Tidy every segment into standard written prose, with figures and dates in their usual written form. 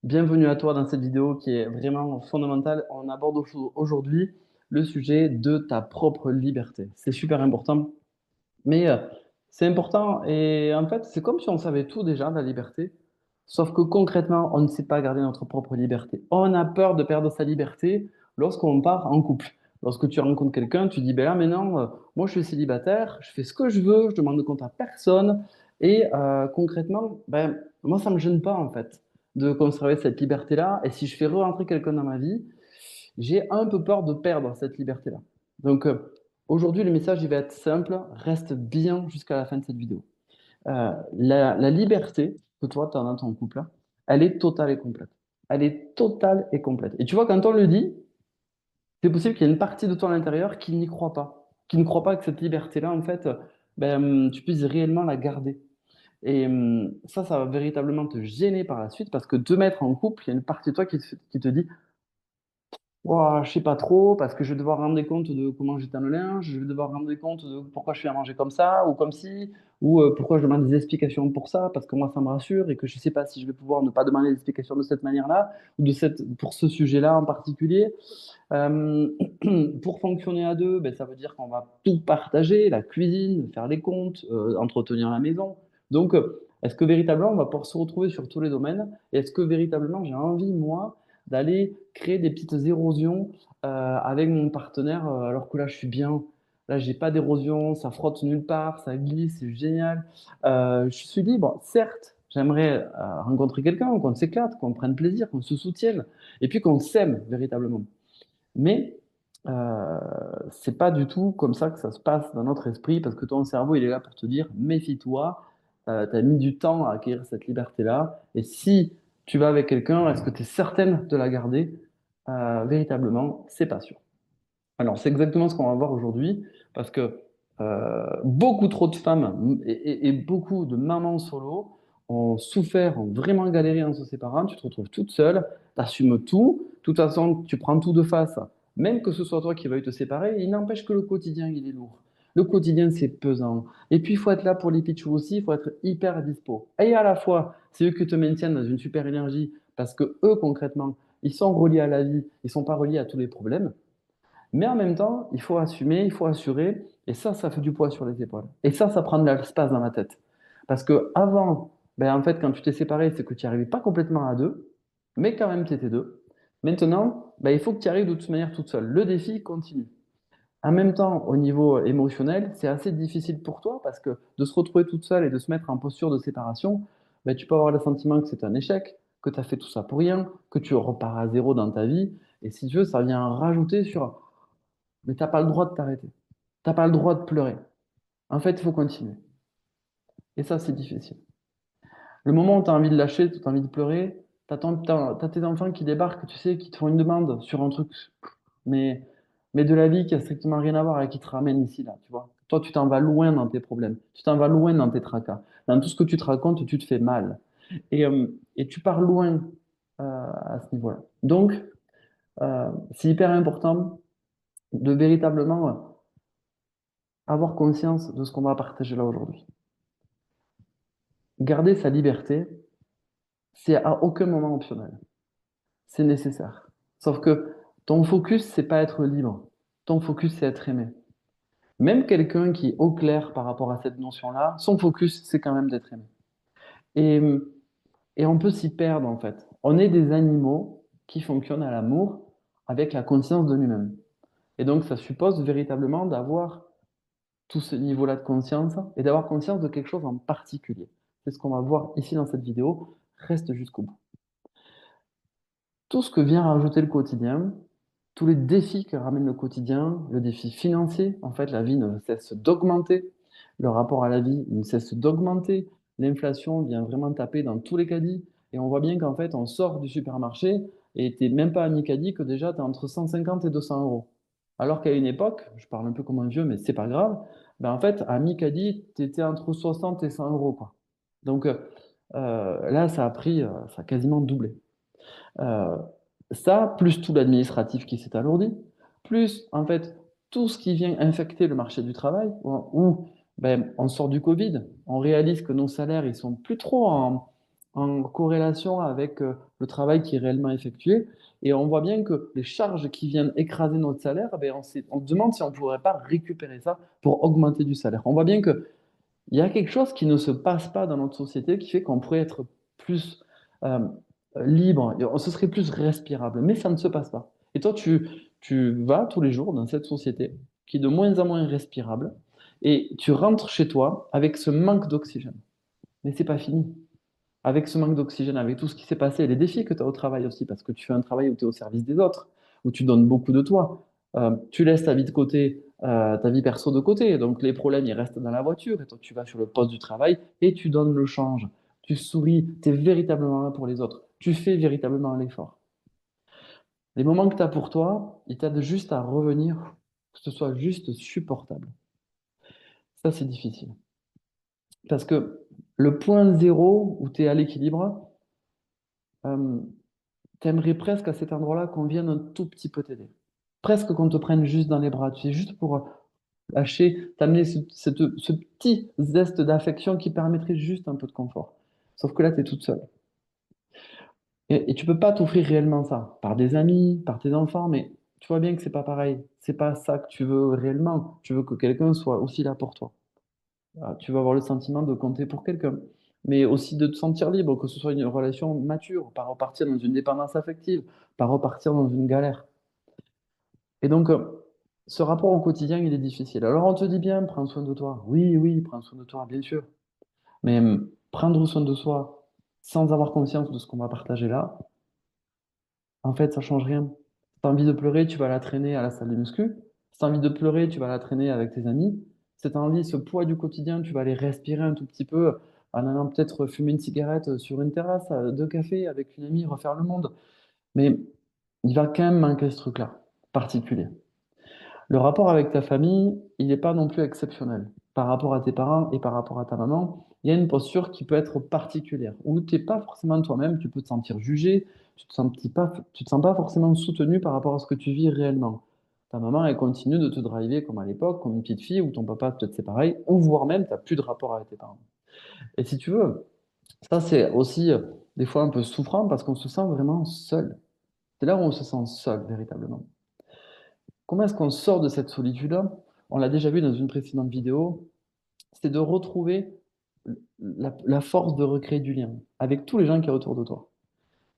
Bienvenue à toi dans cette vidéo qui est vraiment fondamentale. On aborde aujourd'hui le sujet de ta propre liberté. C'est super important, mais c'est important et en fait, c'est comme si on savait tout déjà de la liberté, sauf que concrètement, on ne sait pas garder notre propre liberté. On a peur de perdre sa liberté lorsqu'on part en couple. Lorsque tu rencontres quelqu'un, tu dis, ben là maintenant, moi je suis célibataire, je fais ce que je veux, je demande compte à personne et concrètement, ben, moi ça me gêne pas en fait de conserver cette liberté-là. Et si je fais re-rentrer quelqu'un dans ma vie, j'ai un peu peur de perdre cette liberté-là. Donc aujourd'hui, le message il va être simple, reste bien jusqu'à la fin de cette vidéo. La liberté que toi, tu as dans ton couple, là, elle est totale et complète. Elle est totale et complète. Et tu vois, quand on le dit, c'est possible qu'il y ait une partie de toi à l'intérieur qui n'y croit pas, qui ne croit pas que cette liberté-là, en fait, tu puisses réellement la garder. Et ça va véritablement te gêner par la suite parce que te mettre en couple, il y a une partie de toi qui te dit, ouah, je sais pas trop, parce que je vais devoir rendre compte de comment j'éteins le linge, je vais devoir rendre compte de pourquoi je fais à manger comme ça ou comme ci, ou pourquoi je demande des explications pour ça, parce que moi ça me rassure et que je sais pas si je vais pouvoir ne pas demander des explications de cette manière-là, ou pour ce sujet-là en particulier. Euh, pour fonctionner à deux, ben, ça veut dire qu'on va tout partager, la cuisine, faire les comptes, entretenir la maison. Donc, est-ce que véritablement on va pouvoir se retrouver sur tous les domaines? Et est-ce que véritablement j'ai envie, moi, d'aller créer des petites érosions avec mon partenaire alors que là je suis bien? Là, j'ai pas d'érosion, ça frotte nulle part, ça glisse, c'est génial. Je suis libre, certes. J'aimerais rencontrer quelqu'un, qu'on s'éclate, qu'on prenne plaisir, qu'on se soutienne, et puis qu'on s'aime véritablement. Mais c'est pas du tout comme ça que ça se passe dans notre esprit, parce que ton cerveau, il est là pour te dire, méfie-toi, tu as mis du temps à acquérir cette liberté-là, et si tu vas avec quelqu'un, est-ce que tu es certaine de la garder? Véritablement, c'est pas sûr. Alors, c'est exactement ce qu'on va voir aujourd'hui, parce que beaucoup trop de femmes et beaucoup de mamans solo ont souffert, ont vraiment galéré en se séparant. Tu te retrouves toute seule, tu assumes tout. De toute façon, tu prends tout de face, même que ce soit toi qui veuille te séparer. Il n'empêche que le quotidien, il est lourd. Le quotidien, c'est pesant. Et puis, il faut être là pour les pitchous aussi, il faut être hyper dispo. Et à la fois, c'est eux qui te maintiennent dans une super énergie, parce que eux, concrètement, ils sont reliés à la vie, ils ne sont pas reliés à tous les problèmes. Mais en même temps, il faut assumer, il faut assurer, et ça fait du poids sur les épaules. Et ça prend de l'espace dans la tête. Parce que avant, ben en fait, quand tu t'es séparé, c'est que tu n'y arrivais pas complètement à deux, mais quand même, tu étais deux. Maintenant, ben, il faut que tu y arrives de toute manière toute seule. Le défi continue. En même temps, au niveau émotionnel, c'est assez difficile pour toi parce que de se retrouver toute seule et de se mettre en posture de séparation, ben, tu peux avoir le sentiment que c'est un échec, que tu as fait tout ça pour rien, que tu repars à zéro dans ta vie. Et si tu veux, ça vient rajouter sur mais t'as pas le droit de t'arrêter. T'as pas le droit de pleurer. En fait, il faut continuer. Et ça, c'est difficile. Le moment où tu as envie de lâcher, tu as envie de pleurer, t'as tes enfants qui débarquent, tu sais, qui te font une demande sur un truc, mais, mais de la vie qui a strictement rien à voir et qui te ramène ici, là, tu vois. Toi, tu t'en vas loin dans tes problèmes. Tu t'en vas loin dans tes tracas. Dans tout ce que tu te racontes, tu te fais mal. Et tu pars loin à ce niveau-là. Donc, c'est hyper important de véritablement avoir conscience de ce qu'on va partager là aujourd'hui. Garder sa liberté, c'est à aucun moment optionnel. C'est nécessaire. Sauf que ton focus, c'est pas être libre. Ton focus, c'est être aimé. Même quelqu'un qui est au clair par rapport à cette notion-là, son focus, c'est quand même d'être aimé. Et, et on peut s'y perdre, en fait. On est des animaux qui fonctionnent à l'amour avec la conscience de lui-même. Et donc, ça suppose véritablement d'avoir tout ce niveau-là de conscience et d'avoir conscience de quelque chose en particulier. C'est ce qu'on va voir ici dans cette vidéo. Reste jusqu'au bout. Tout ce que vient rajouter le quotidien, tous les défis que ramène le quotidien, le défi financier, en fait, la vie ne cesse d'augmenter, le rapport à la vie ne cesse d'augmenter, l'inflation vient vraiment taper dans tous les caddies, et on voit bien qu'en fait, on sort du supermarché et t'es même pas à mi-caddie que déjà tu es entre 150 et 200 euros. Alors qu'à une époque, je parle un peu comme un vieux, mais c'est pas grave, ben en fait, à mi-caddie, tu étais entre 60 et 100 euros, quoi. Donc là, ça a quasiment doublé. Euh, Ça, plus tout l'administratif qui s'est alourdi, plus en fait tout ce qui vient infecter le marché du travail, où ben, on sort du Covid, on réalise que nos salaires ils sont plus trop en corrélation avec le travail qui est réellement effectué. Et on voit bien que les charges qui viennent écraser notre salaire, ben on se demande si on ne pourrait pas récupérer ça pour augmenter du salaire. On voit bien qu'il y a quelque chose qui ne se passe pas dans notre société qui fait qu'on pourrait être plus euh, libre, et ce serait plus respirable, mais ça ne se passe pas. Et toi, tu vas tous les jours dans cette société qui est de moins en moins respirable, et tu rentres chez toi avec ce manque d'oxygène. Mais c'est pas fini. Avec ce manque d'oxygène, avec tout ce qui s'est passé, et les défis que tu as au travail aussi, parce que tu fais un travail où tu es au service des autres, où tu donnes beaucoup de toi. Tu laisses ta vie de côté, ta vie perso de côté. Donc les problèmes, ils restent dans la voiture. Et toi, tu vas sur le poste du travail et tu donnes le change. Tu souris, tu es véritablement là pour les autres. Tu fais véritablement l'effort. Les moments que tu as pour toi, ils t'aident juste à revenir, que ce soit juste supportable. Ça, c'est difficile. Parce que le point zéro où tu es à l'équilibre, euh, t'aimerais presque à cet endroit-là qu'on vienne un tout petit peu t'aider. Presque qu'on te prenne juste dans les bras, tu sais, juste pour lâcher, t'amener ce petit zeste d'affection qui permettrait juste un peu de confort. Sauf que là, tu es toute seule. Et tu peux pas t'offrir réellement ça, par des amis, par tes enfants, mais tu vois bien que c'est pas pareil. C'est pas ça que tu veux réellement. Tu veux que quelqu'un soit aussi là pour toi. Tu vas avoir le sentiment de compter pour quelqu'un, mais aussi de te sentir libre, que ce soit une relation mature, pas repartir dans une dépendance affective, pas repartir dans une galère. Et donc, ce rapport au quotidien, il est difficile. Alors, on te dit bien, prends soin de toi. Oui, oui, prends soin de toi, bien sûr. Mais prendre soin de soi sans avoir conscience de ce qu'on va partager là, en fait, ça change rien. Si tu as envie de pleurer, tu vas la traîner à la salle de muscu. Si tu as envie de pleurer, tu vas la traîner avec tes amis. Si tu as envie, ce poids du quotidien, tu vas aller respirer un tout petit peu en allant peut-être fumer une cigarette sur une terrasse, deux cafés avec une amie, refaire le monde. Mais il va quand même manquer ce truc-là, particulier. Le rapport avec ta famille, il n'est pas non plus exceptionnel. Par rapport à tes parents et par rapport à ta maman, il y a une posture qui peut être particulière, où tu n'es pas forcément toi-même, tu peux te sentir jugé, tu te sens pas forcément soutenu par rapport à ce que tu vis réellement. Ta maman, elle continue de te driver comme à l'époque, comme une petite fille, ou ton papa, peut-être c'est pareil, ou voire même, tu n'as plus de rapport avec tes parents. Et si tu veux, ça c'est aussi des fois un peu souffrant parce qu'on se sent vraiment seul. C'est là où on se sent seul, véritablement. Comment est-ce qu'on sort de cette solitude-là? On l'a déjà vu dans une précédente vidéo, c'est de retrouver la force de recréer du lien avec tous les gens qui sont autour de toi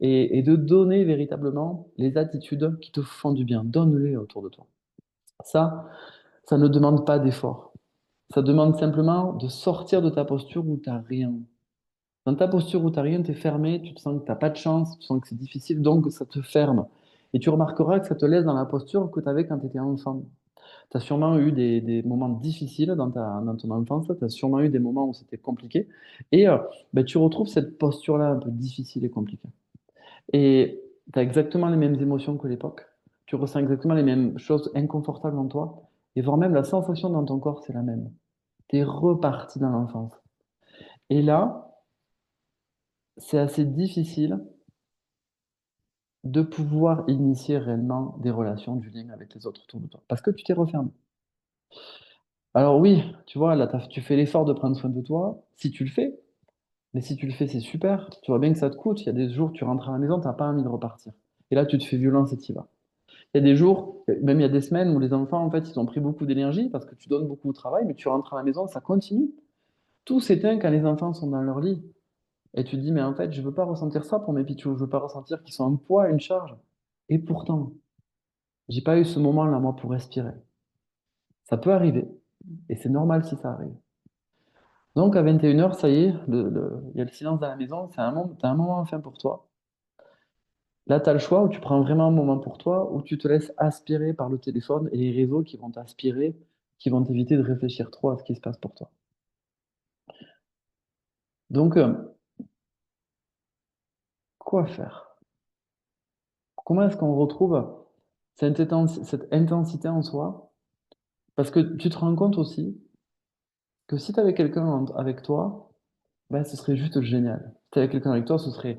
et de donner véritablement les attitudes qui te font du bien. Donne-les autour de toi. Ça, ça ne demande pas d'effort. Ça demande simplement de sortir de ta posture où tu n'as rien. Dans ta posture où tu n'as rien, tu es fermé, tu te sens que tu n'as pas de chance, tu sens que c'est difficile, donc ça te ferme. Et tu remarqueras que ça te laisse dans la posture que tu avais quand tu étais enfant. Tu as sûrement eu des moments difficiles dans ton enfance, tu as sûrement eu des moments où c'était compliqué, et ben, tu retrouves cette posture-là un peu difficile et compliquée. Et tu as exactement les mêmes émotions que l'époque, tu ressens exactement les mêmes choses inconfortables en toi, et voire même la sensation dans ton corps, c'est la même. Tu es reparti dans l'enfance. Et là, c'est assez difficile de pouvoir initier réellement des relations, du lien avec les autres autour de toi, parce que tu t'es refermé. Alors oui, tu vois, là, tu fais l'effort de prendre soin de toi, si tu le fais, mais si tu le fais, c'est super. Tu vois bien que ça te coûte. Il y a des jours, tu rentres à la maison, tu n'as pas envie de repartir. Et là, tu te fais violence et tu y vas. Il y a des jours, même il y a des semaines où les enfants, en fait, ils ont pris beaucoup d'énergie parce que tu donnes beaucoup au travail, mais tu rentres à la maison, ça continue. Tout s'éteint quand les enfants sont dans leur lit. Et tu te dis, mais en fait, je ne veux pas ressentir ça pour mes pitchous. Je ne veux pas ressentir qu'ils sont un poids, une charge. Et pourtant, j'ai pas eu ce moment-là, moi, pour respirer. Ça peut arriver. Et c'est normal si ça arrive. Donc, à 21 h, ça y est, il y a le silence dans la maison. T'as un moment enfin pour toi. Là, tu as le choix où tu prends vraiment un moment pour toi, où tu te laisses aspirer par le téléphone et les réseaux qui vont t'aspirer, qui vont t'éviter de réfléchir trop à ce qui se passe pour toi. Donc, quoi faire? Comment est-ce qu'on retrouve cette intensité en soi? Parce que tu te rends compte aussi que si tu avais quelqu'un avec toi, ben, ce serait juste génial. Si tu avais quelqu'un avec toi, ce serait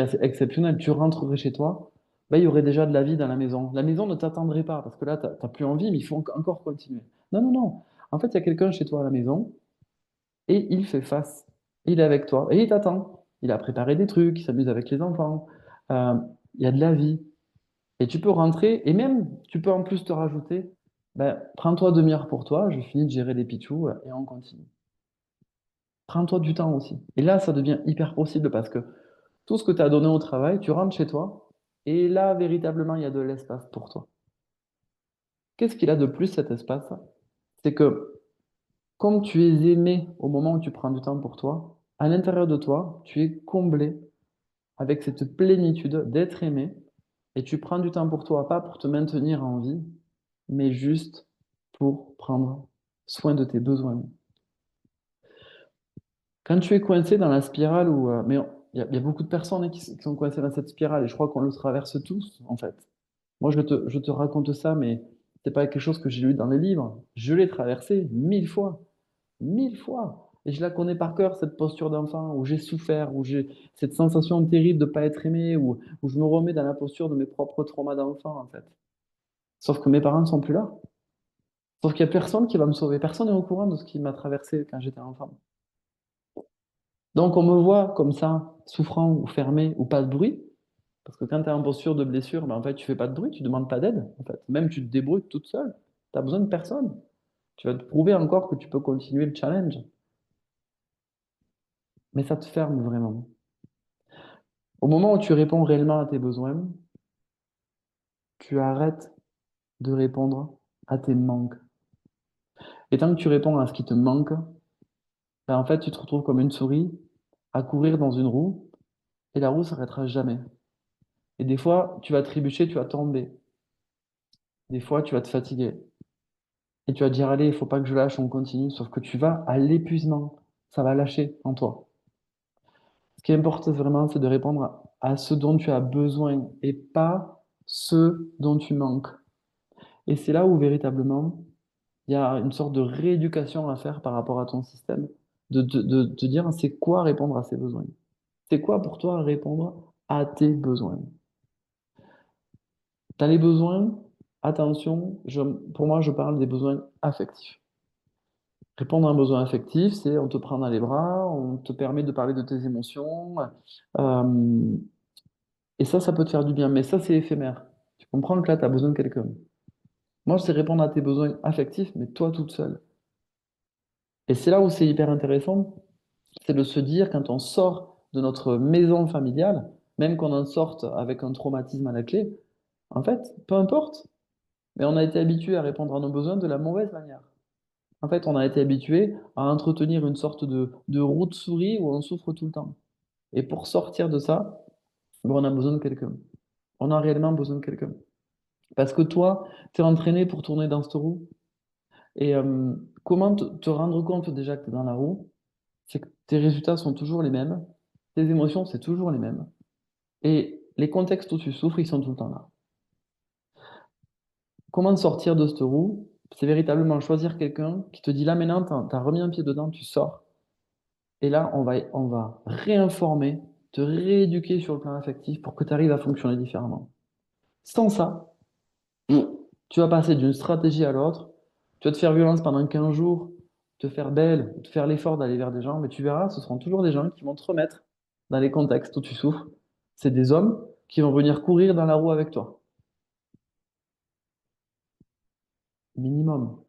assez exceptionnel. Tu rentrerais chez toi, ben, il y aurait déjà de la vie dans la maison. La maison ne t'attendrait pas, parce que là, tu n'as plus envie, mais il faut encore continuer. Non, non, non. En fait, il y a quelqu'un chez toi à la maison, et il fait face. Il est avec toi, et il t'attend. il a préparé des trucs, il s'amuse avec les enfants, euh, il y a de la vie. Et tu peux rentrer, et même, tu peux en plus te rajouter, ben, prends-toi 1/2 heure pour toi, je finis de gérer les pitchous et on continue. Prends-toi du temps aussi. Et là, ça devient hyper possible parce que tout ce que tu as donné au travail, tu rentres chez toi, et là, véritablement, il y a de l'espace pour toi. Qu'est-ce qu'il a de plus, cet espace? C'est que, comme tu es aimé au moment où tu prends du temps pour toi, à l'intérieur de toi, tu es comblé avec cette plénitude d'être aimé, et tu prends du temps pour toi, pas pour te maintenir en vie, mais juste pour prendre soin de tes besoins. Quand tu es coincé dans la spirale où, mais il y a beaucoup de personnes, hein, qui sont coincées dans cette spirale, et je crois qu'on le traverse tous, en fait. Moi, je te raconte ça, mais c'est pas quelque chose que j'ai lu dans les livres. Je l'ai traversé 1000 fois, 1000 fois. Et je la connais par cœur, cette posture d'enfant, où j'ai souffert, où j'ai cette sensation terrible de ne pas être aimé, où je me remets dans la posture de mes propres traumas d'enfant, en fait. Sauf que mes parents ne sont plus là. Sauf qu'il n'y a personne qui va me sauver. Personne n'est au courant de ce qui m'a traversé quand j'étais enfant. Donc on me voit comme ça, souffrant ou fermé ou pas de bruit, parce que quand tu es en posture de blessure, ben en fait tu fais pas de bruit, tu demandes pas d'aide. En fait. Même tu te débrouilles toute seule. Tu as besoin de personne. Tu vas te prouver encore que tu peux continuer le challenge. Mais ça te ferme vraiment. Au moment où tu réponds réellement à tes besoins, tu arrêtes de répondre à tes manques. Et tant que tu réponds à ce qui te manque, ben en fait tu te retrouves comme une souris à courir dans une roue et la roue s'arrêtera jamais. Et des fois, tu vas trébucher, tu vas tomber. Des fois, tu vas te fatiguer. Et tu vas te dire, allez, il faut pas que je lâche, on continue. Sauf que tu vas à l'épuisement. Ça va lâcher en toi. Ce qui importe vraiment, c'est de répondre à ce dont tu as besoin et pas ce dont tu manques. Et c'est là où véritablement, il y a une sorte de rééducation à faire par rapport à ton système. De te dire, c'est quoi répondre à ses besoins? C'est quoi pour toi répondre à tes besoins? Tu as les besoins, attention, pour moi, je parle des besoins affectifs. Répondre à un besoin affectif, c'est on te prend dans les bras, on te permet de parler de tes émotions. euh, et ça peut te faire du bien, mais ça, c'est éphémère. Tu comprends que là, tu as besoin de quelqu'un. Moi, c'est répondre à tes besoins affectifs, mais toi toute seule. Et c'est là où c'est hyper intéressant, c'est de se dire, quand on sort de notre maison familiale, même qu'on en sorte avec un traumatisme à la clé, en fait, peu importe, mais on a été habitué à répondre à nos besoins de la mauvaise manière. En fait, on a été habitué à entretenir une sorte de roue de souris où on souffre tout le temps. Et pour sortir de ça, ben, on a besoin de quelqu'un. On a réellement besoin de quelqu'un. Parce que toi, tu es entraîné pour tourner dans cette roue. Et comment te rendre compte déjà que tu es dans la roue? C'est que tes résultats sont toujours les mêmes, tes émotions, c'est toujours les mêmes. Et les contextes où tu souffres, ils sont tout le temps là. Comment sortir de cette roue? C'est véritablement choisir quelqu'un qui te dit là maintenant, t'as remis un pied dedans, tu sors. Et là, on va réinformer, te rééduquer sur le plan affectif pour que tu arrives à fonctionner différemment. Sans ça, tu vas passer d'une stratégie à l'autre, tu vas te faire violence pendant 15 jours, te faire belle, te faire l'effort d'aller vers des gens, mais tu verras, ce seront toujours des gens qui vont te remettre dans les contextes où tu souffres. C'est des hommes qui vont venir courir dans la roue avec toi. Minimum.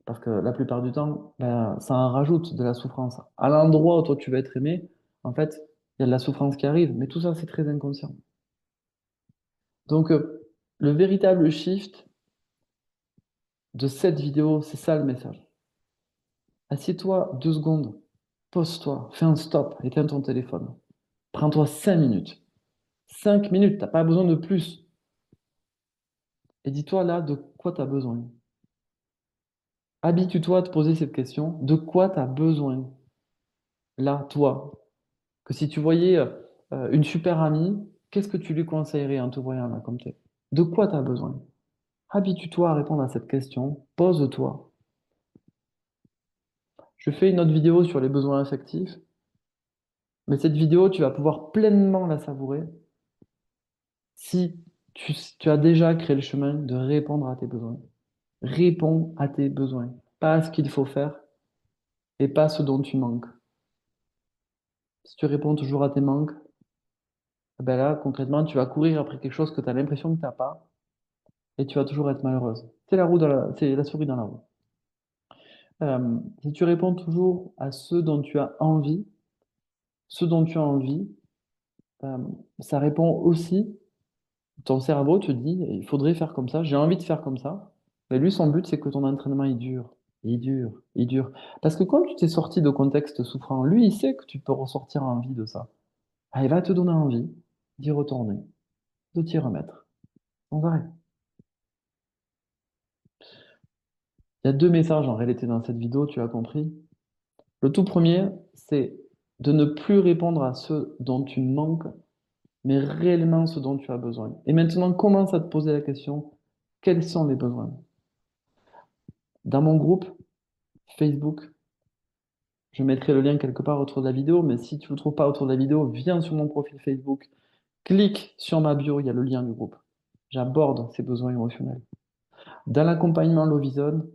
Parce que la plupart du temps, ben, ça en rajoute de la souffrance. À l'endroit où toi tu vas être aimé, en fait, il y a de la souffrance qui arrive, mais tout ça, c'est très inconscient. Donc, le véritable shift de cette vidéo, c'est ça le message. Assieds-toi 2 secondes, pose-toi, fais un stop, éteins ton téléphone. Prends-toi 5 minutes. 5 minutes, t'as pas besoin de plus. Et dis-toi là de quoi tu as besoin. Habitue-toi à te poser cette question. De quoi tu as besoin? Là, toi. Que si tu voyais une super amie, qu'est-ce que tu lui conseillerais en te voyant là comme t'es? De quoi tu as besoin? Habitue-toi à répondre à cette question. Pose-toi. Je fais une autre vidéo sur les besoins affectifs, mais cette vidéo, tu vas pouvoir pleinement la savourer si tu as déjà créé le chemin de répondre à tes besoins. Réponds à tes besoins, pas à ce qu'il faut faire et pas ce dont tu manques. Si tu réponds toujours à tes manques, eh ben là, concrètement, tu vas courir après quelque chose que tu as l'impression que tu as pas et tu vas toujours être malheureuse. C'est la souris dans la roue. Si tu réponds toujours à ce dont tu as envie, ça répond aussi, ton cerveau te dit, il faudrait faire comme ça, j'ai envie de faire comme ça. Mais lui, son but, c'est que ton entraînement, il dure, il dure, il dure. Parce que quand tu t'es sorti de contexte souffrant, lui, il sait que tu peux ressortir en vie de ça. Ah, il va te donner envie d'y retourner, de t'y remettre. Sans arrêt. Il y a deux messages en réalité dans cette vidéo, tu as compris. Le tout premier, c'est de ne plus répondre à ce dont tu manques, mais réellement ce dont tu as besoin. Et maintenant, commence à te poser la question, quels sont les besoins? Dans mon groupe Facebook, je mettrai le lien quelque part autour de la vidéo, mais si tu ne le trouves pas autour de la vidéo, viens sur mon profil Facebook, clique sur ma bio, il y a le lien du groupe. J'aborde ces besoins émotionnels. Dans l'accompagnement Lovison,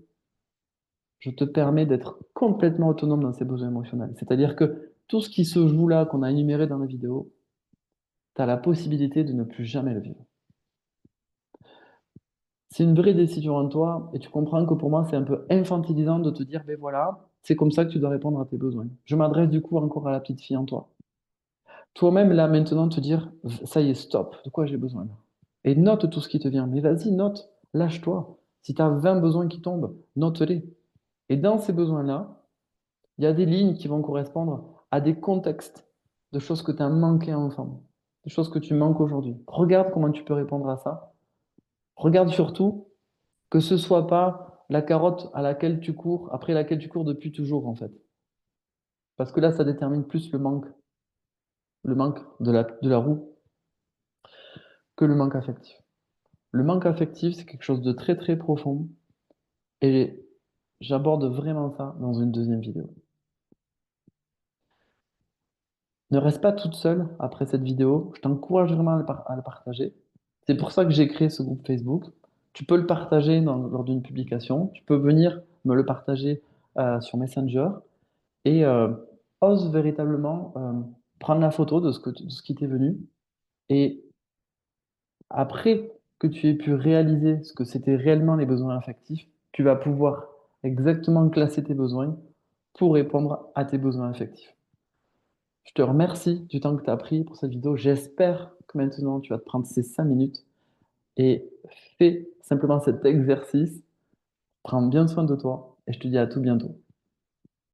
je te permets d'être complètement autonome dans ces besoins émotionnels. C'est-à-dire que tout ce qui se joue là, qu'on a énuméré dans la vidéo, tu as la possibilité de ne plus jamais le vivre. C'est une vraie décision en toi et tu comprends que pour moi, c'est un peu infantilisant de te dire, ben voilà, c'est comme ça que tu dois répondre à tes besoins. Je m'adresse du coup encore à la petite fille en toi. Toi-même, là, maintenant, te dire, ça y est, stop, de quoi j'ai besoin là? Et note tout ce qui te vient. Mais vas-y, note, lâche-toi. Si tu as 20 besoins qui tombent, note-les. Et dans ces besoins-là, il y a des lignes qui vont correspondre à des contextes de choses que tu as manqué enfant, des choses que tu manques aujourd'hui. Regarde comment tu peux répondre à ça. Regarde surtout que ce soit pas la carotte à laquelle tu cours, après laquelle tu cours depuis toujours, en fait. Parce que là, ça détermine plus le manque de la roue que le manque affectif. Le manque affectif, c'est quelque chose de très très profond et j'aborde vraiment ça dans une deuxième vidéo. Ne reste pas toute seule après cette vidéo, je t'encourage vraiment à le partager. C'est pour ça que j'ai créé ce groupe Facebook. Tu peux le partager lors d'une publication, tu peux venir me le partager sur Messenger et ose véritablement prendre la photo de ce qui t'est venu. Et après que tu aies pu réaliser ce que c'était réellement les besoins affectifs, tu vas pouvoir exactement classer tes besoins pour répondre à tes besoins affectifs. Je te remercie du temps que tu as pris pour cette vidéo. J'espère que maintenant tu vas te prendre ces 5 minutes et fais simplement cet exercice. Prends bien soin de toi et je te dis à tout bientôt.